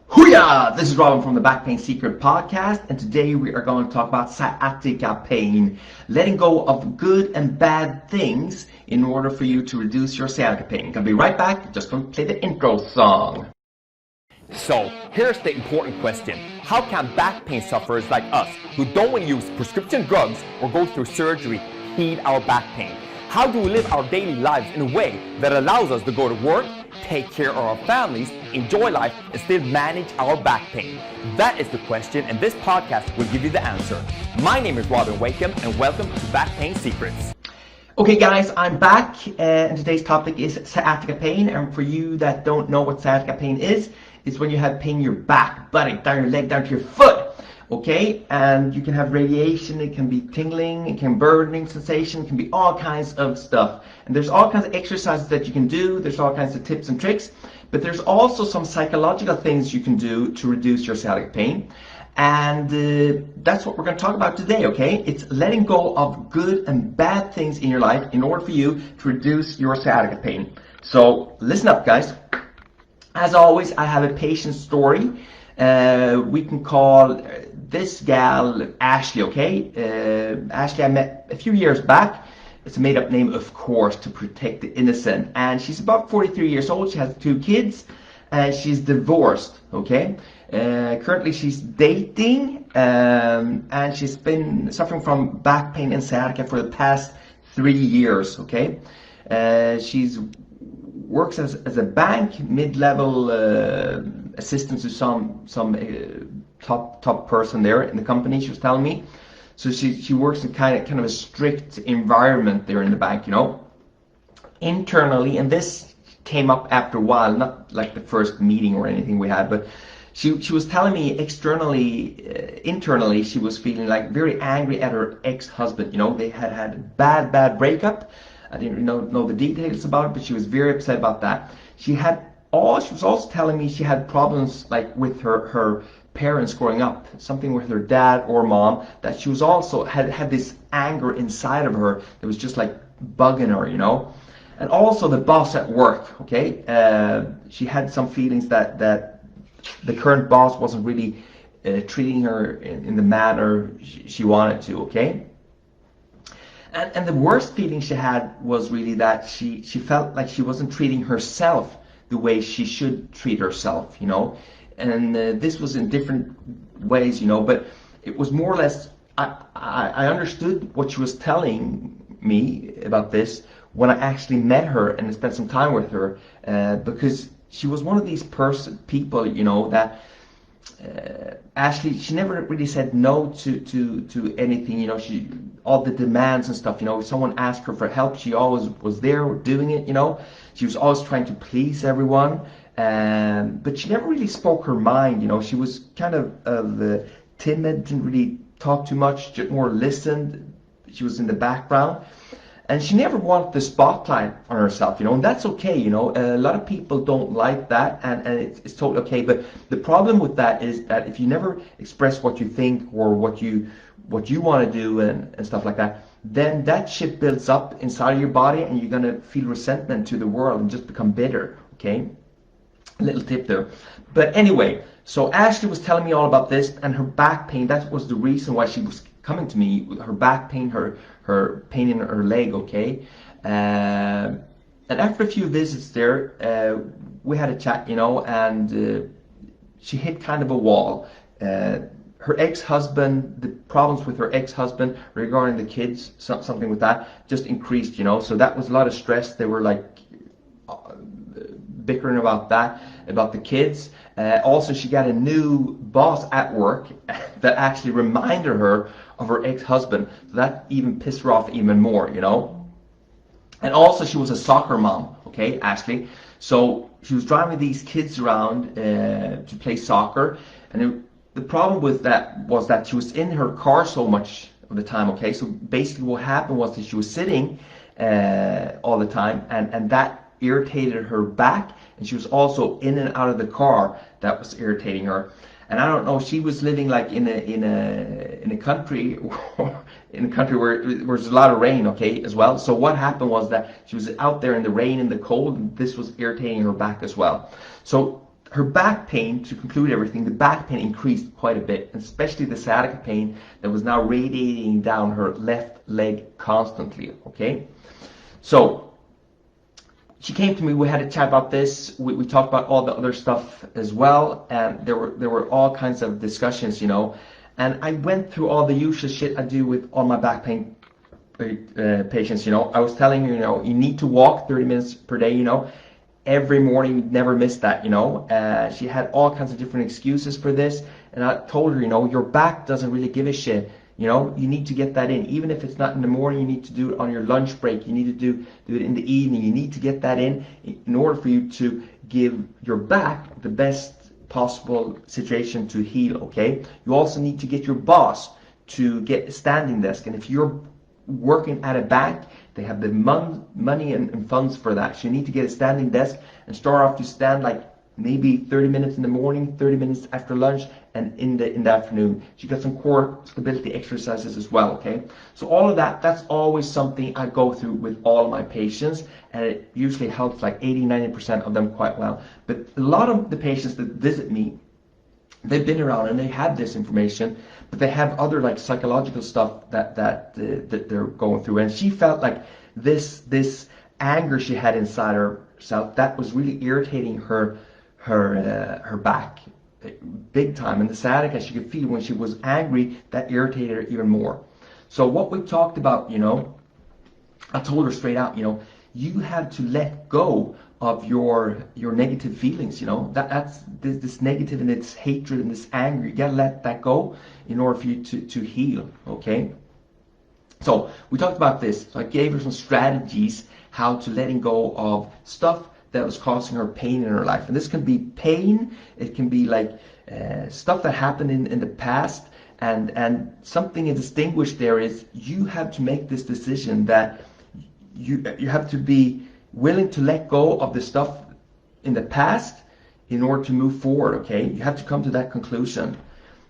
Hooyah! This is Robin from the Back Pain Secret Podcast, and today we are going to talk about sciatica pain, letting go of good and bad things in order for you to reduce your sciatica pain. Gonna be right back, just gonna play the intro song. So, here's the important question. How can back pain sufferers like us, who don't want to use prescription drugs or go through surgery, heal our back pain? How do we live our daily lives in a way that allows us to go to work, take care of our families, enjoy life, and still manage our back pain? That is the question, and this podcast will give you the answer. My name is Robin Wakeham, and welcome to Back Pain Secrets. Okay guys, I'm back, and today's topic is sciatica pain. And for you that don't know what sciatica pain is, it's when you have pain in your back, buttock, down your leg, down to your foot. Okay, and you can have radiation, it can be tingling, it can burning sensation, it can be all kinds of stuff. And there's all kinds of exercises that you can do, there's all kinds of tips and tricks, but there's also some psychological things you can do to reduce your sciatica pain. And that's what we're going to talk about today, okay? It's letting go of good and bad things in your life in order for you to reduce your sciatica pain. So listen up, guys. As always, I have a patient story. We can call this gal Ashley, okay? Ashley I met a few years back. It's a made-up name, of course, to protect the innocent. And she's about 43 years old. She has 2 kids, and she's divorced, okay? Currently, she's dating, and she's been suffering from back pain and sciatica for the past 3 years, okay? She's works as a bank mid-level assistant to some top person there in the company, she was telling me. So she works in kind of a strict environment there in the bank, you know. Internally, and this came up after a while, not like the first meeting or anything we had, but she was telling me internally she was feeling like very angry at her ex-husband. You know, they had a bad breakup. I didn't really know the details about it, but she was very upset about that. She was also telling me she had problems like with her parents growing up, something with her dad or mom, that she was also had this anger inside of her that was just like bugging her, you know. And also the boss at work, okay? She had some feelings that the current boss wasn't really treating her in the manner she wanted to, okay? And the worst feeling she had was really that she felt like she wasn't treating herself the way she should treat herself, you know. And this was in different ways, you know, but it was more or less, I understood what she was telling me about this when I actually met her and spent some time with her, because she was one of these people, you know, that Ashley, she never really said no to anything, you know. All the demands and stuff, you know, if someone asked her for help, she always was there doing it, you know. She was always trying to please everyone, but she never really spoke her mind, you know. She was kind of timid, didn't really talk too much, just more listened. She was in the background, and she never wanted the spotlight on herself, you know, and that's okay, you know. A lot of people don't like that, and it's totally okay. But the problem with that is that if you never express what you think or what you want to do and stuff like that, then that shit builds up inside of your body, and you're gonna feel resentment to the world and just become bitter, okay? A little tip there. But anyway, so Ashley was telling me all about this and her back pain. That was the reason why she was coming to me, her back pain, her pain in her leg, okay? And after a few visits there, we had a chat, you know, and she hit kind of a wall. Her ex-husband, the problems with her ex-husband regarding the kids, something with that, just increased, you know. So that was a lot of stress. They were like bickering about that, about the kids. Also, she got a new boss at work that actually reminded her of her ex-husband. So that even pissed her off even more, you know. And also, she was a soccer mom, okay, Ashley. So she was driving these kids around to play soccer, and the problem with that was that she was in her car so much of the time, okay? So basically what happened was that she was sitting all the time, and that irritated her back, and she was also in and out of the car. That was irritating her. And I don't know, she was living like in a country where there's a lot of rain, okay, as well. So what happened was that she was out there in the rain and the cold, and this was irritating her back as well. So her back pain, to conclude everything, the back pain increased quite a bit, especially the sciatica pain that was now radiating down her left leg constantly, okay? So she came to me, we had a chat about this, we talked about all the other stuff as well, and there were all kinds of discussions, you know, and I went through all the usual shit I do with all my back pain patients, you know. I was telling her, you know, you need to walk 30 minutes per day, you know, every morning, never miss that, you know. She had all kinds of different excuses for this, and I told her, you know, your back doesn't really give a shit, you know, you need to get that in. Even if it's not in the morning, you need to do it on your lunch break, you need to do it in the evening, you need to get that in order for you to give your back the best possible situation to heal, okay? You also need to get your boss to get a standing desk, and if you're working at a bank, they have the money and funds for that. So you need to get a standing desk and start off to stand like maybe 30 minutes in the morning, 30 minutes after lunch, and in the afternoon. So you got some core stability exercises as well, okay? So all of that, that's always something I go through with all of my patients, and it usually helps like 80-90% of them quite well. But a lot of the patients that visit me, they've been around and they have this information, but they have other like psychological stuff that they're going through. And she felt like this anger she had inside herself, that was really irritating her back big time. And the sciatica, she could feel when she was angry, that irritated her even more. So what we talked about, you know, I told her straight out, you know, you have to let go of your negative feelings, you know, that's this negative and this hatred and this anger. You gotta let that go in order for you to heal, okay? So we talked about this. So I gave her some strategies how to letting go of stuff that was causing her pain in her life. And this can be pain, it can be like stuff that happened in the past, and something distinguished there is you have to make this decision that you have to be willing to let go of the stuff in the past in order to move forward, okay? You have to come to that conclusion.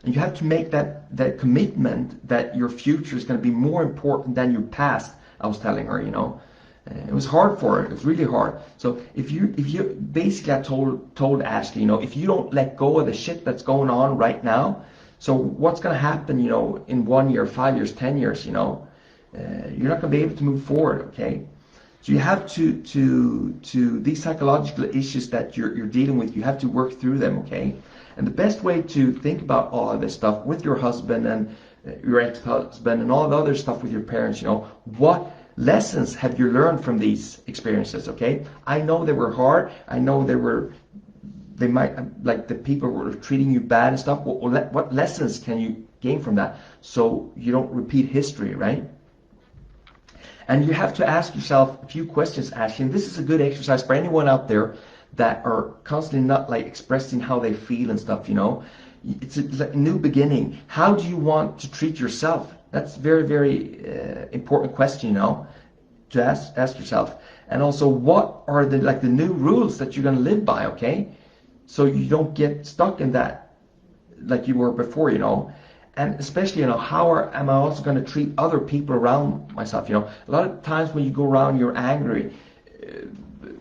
And you have to make that commitment that your future is going to be more important than your past, I was telling her, you know. It was hard for her. It was really hard. So if you basically, I told Ashley, you know, if you don't let go of the shit that's going on right now, so what's going to happen, you know, in 1 year, 5 years, 10 years, you know, you're not going to be able to move forward, okay? So you have to these psychological issues that you're dealing with, you have to work through them, okay? And the best way to think about all of this stuff with your husband and your ex-husband and all the other stuff with your parents, you know, what lessons have you learned from these experiences, okay? I know they were hard. I know they might, like the people were treating you bad and stuff. What lessons can you gain from that so you don't repeat history, right? And you have to ask yourself a few questions, Ashley, and this is a good exercise for anyone out there that are constantly not like expressing how they feel and stuff, you know. It's like a new beginning. How do you want to treat yourself? That's very, very important question, you know, to ask yourself. And also, what are the new rules that you're going to live by, okay? So you don't get stuck in that like you were before, you know. And especially, you know, how am I also going to treat other people around myself, you know. A lot of times when you go around, you're angry.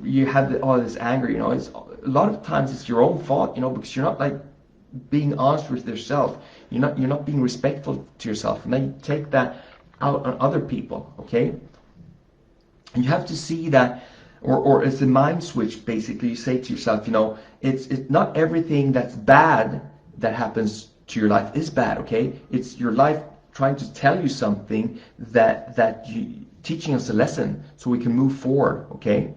You have all this anger, you know. It's a lot of times it's your own fault, you know, because you're not like being honest with yourself. You're not being respectful to yourself, and then you take that out on other people, okay? And you have to see that, or it's a mind switch. Basically, you say to yourself, you know, it's not everything that's bad that happens to your life is bad, okay? It's your life trying to tell you something that you teaching us a lesson so we can move forward, okay?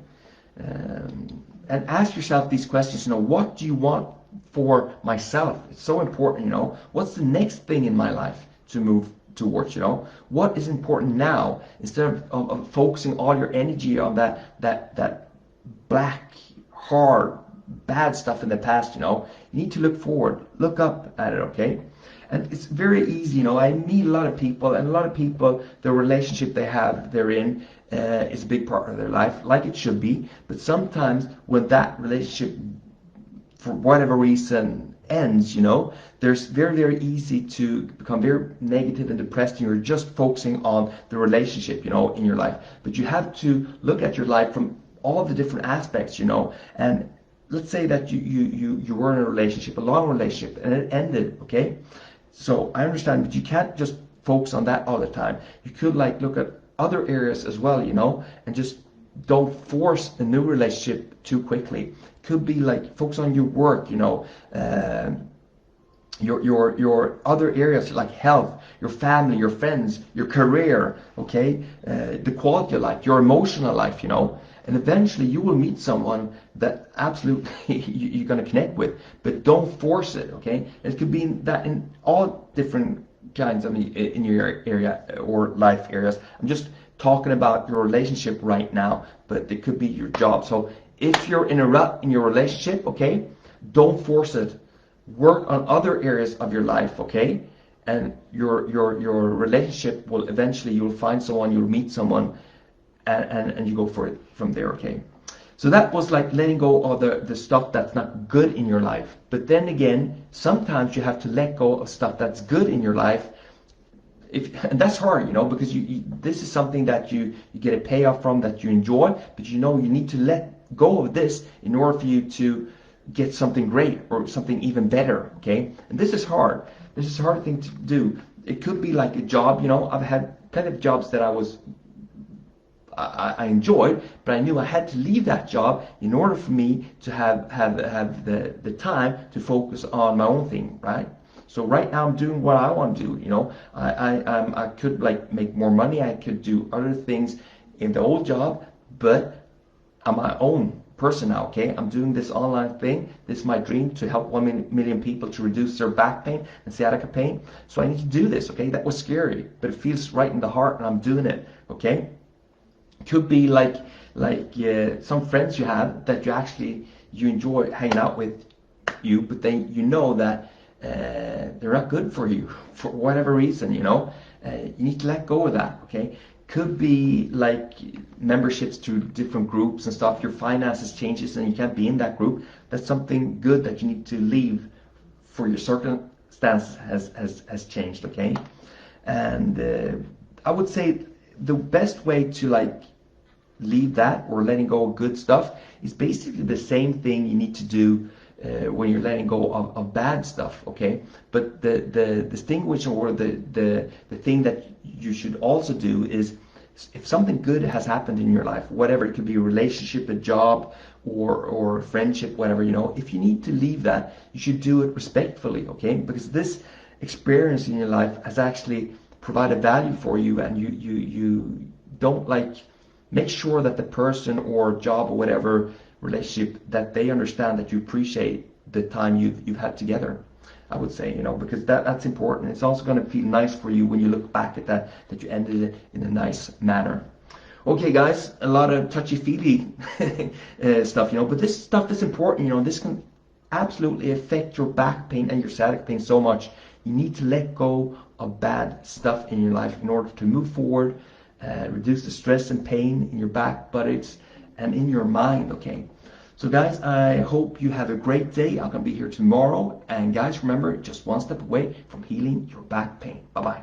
And ask yourself these questions, you know, what do you want for myself? It's so important, you know. What's the next thing in my life to move towards, you know? What is important now, instead of focusing all your energy on that black, hard, bad stuff in the past, you know? You need to look forward, look up at it, okay? And it's very easy, you know. I meet a lot of people, and a lot of people, the relationship they're in is a big part of their life, like it should be. But sometimes when that relationship, for whatever reason, ends, you know, there's very, very easy to become very negative and depressed, and you're just focusing on the relationship, you know, in your life. But you have to look at your life from all the different aspects, you know, and let's say that you were in a relationship, a long relationship, and it ended, okay? So I understand, but you can't just focus on that all the time. You could like look at other areas as well, you know, and just don't force a new relationship too quickly. Could be like focus on your work, you know, your other areas like health, your family, your friends, your career, okay, the quality of life, your emotional life, you know, and eventually you will meet someone that absolutely you're going to connect with, but don't force it, okay? It could be that in all different kinds of in your area or life areas. I'm just talking about your relationship right now, but it could be your job. So if you're in a rut in your relationship, okay, don't force it. Work on other areas of your life, okay? And your relationship will eventually, you'll find someone, you'll meet someone, and you go for it from there, okay? So that was like letting go of the stuff that's not good in your life. But then again, sometimes you have to let go of stuff that's good in your life. And that's hard, you know, because this is something that you get a payoff from, that you enjoy, but you know you need to let go of this in order for you to get something great or something even better, okay? And this is hard. This is a hard thing to do. It could be like a job, you know. I've had plenty of jobs that I enjoyed, but I knew I had to leave that job in order for me to have the time to focus on my own thing, right? So right now I'm doing what I want to do, you know. I could like make more money. I could do other things in the old job, but I'm my own person now, okay? I'm doing this online thing. This is my dream, to help 1 million people to reduce their back pain and sciatica pain. So I need to do this, okay? That was scary, but it feels right in the heart, and I'm doing it, okay? Could be like some friends you have that you enjoy hanging out with you, but then you know that they're not good for you for whatever reason, you know. You need to let go of that, okay? Could be like memberships to different groups and stuff. Your finances changes and you can't be in that group. That's something good that you need to leave, for your circumstance has changed, okay? And I would say the best way to like leave that or letting go of good stuff is basically the same thing you need to do when you're letting go of bad stuff, okay? But the distinguishing, or the thing that you should also do is, if something good has happened in your life, whatever, it could be a relationship, a job, or a friendship, whatever, you know, if you need to leave that, you should do it respectfully, okay? Because this experience in your life has actually provided value for you, and you don't like, make sure that the person or job or whatever relationship, that they understand that you appreciate the time you've had together, I would say, you know, because that's important. It's also going to feel nice for you when you look back at that you ended it in a nice manner. Okay, guys, a lot of touchy-feely stuff, you know, but this stuff is important, you know. This can absolutely affect your back pain and your sciatic pain so much. You need to let go of bad stuff in your life in order to move forward, reduce the stress and pain in your back, buttocks, and in your mind, okay? So guys, I hope you have a great day. I'm going to be here tomorrow. And guys, remember, just one step away from healing your back pain. Bye-bye.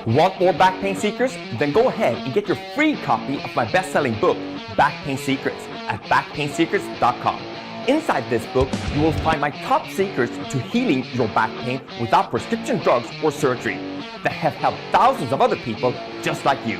Want more back pain secrets? Then go ahead and get your free copy of my best-selling book, Back Pain Secrets, at backpainsecrets.com. Inside this book, you will find my top secrets to healing your back pain without prescription drugs or surgery that have helped thousands of other people just like you.